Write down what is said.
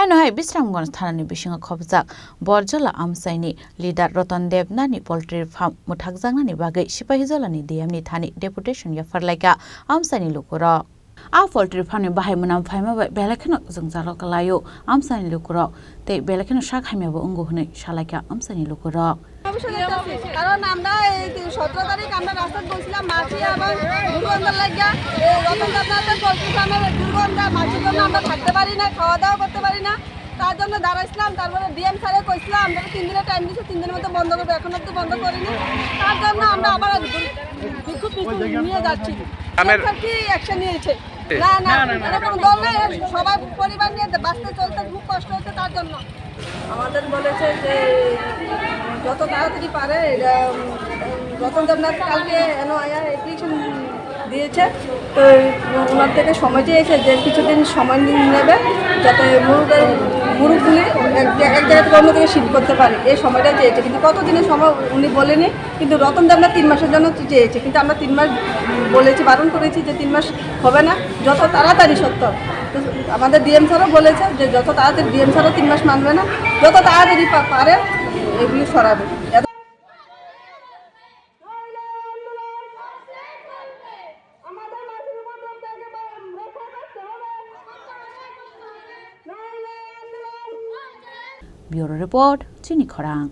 Haino hai Bisramganj thanani bisinga khobjak Borjala Amchaini leader Rotondevnani poultry farm Mwthakjaknani Bagwi Sipahijolani DMni thani deputation ya farlaika Amchaini Lukurok A poultry farm ni bahai munam phaima belakheno jongjalo kalayo Amchaini Lukurok te belakheno shakhaime bo ungu hunai shalaika Amchaini Lukurok কারণ আমরা এই 17 তারিখ আমরা রাস্তায় বসছিলাম মাছি আবার দুর্গন্ধ লাগা এই রতনদার পোল্ট্রি ফার্মের দুর্গন্ধ মাছির জন্য আমরা থাকতে পারি না খাওয়া দাওয়া করতে পারি না তার জন্য দাঁড়াইছিলাম তারপরে ডিএম স্যারে কইছিলাম আমরা 3 দিনের টাইম দিয়েছি 3 দিনের মধ্যে বন্ধ করব এখন অবধি বন্ধ করিনি তার জন্য আমরা আবার বিক্ষোভ নিয়ে যাচ্ছি সরকার কি অ্যাকশন নিয়েছে না না এরকম দল না সবাই পরিবার নিয়ে বাঁচতে চলতে খুব কষ্ট হচ্ছে তার জন্য আমাদের বলেছে যে যত তাড়াতাড়ি পারে রতন দেবনাথ কালকে অ্যাপ্লিকেশন দিয়েছে তো ওনার থেকে সময় চেয়েছে যে কিছুদিন সময় নেবে যাতে মুরুগুলি এক জায়গা থেকে অন্য থেকে শিফট করতে পারে এই সময়টা চেয়েছে কিন্তু কতদিনের সময় উনি বলেনি কিন্তু রতন দেবনাথ 3 মাসের জন্য চেয়েছে কিন্তু আমরা 3 মাস বলেছি বারণ করেছি যে 3 মাস হবে না যত তাড়াতাড়ি সত্য আমাদের ডিএম স্যারও বলেছে যে যত তাড়াতাড়ি ডিএম স্যারও 3 মাস মানবে না যত তাড়াতাড়ি পারে এগুলি সরাবে Bureau Report, Chini Khorang.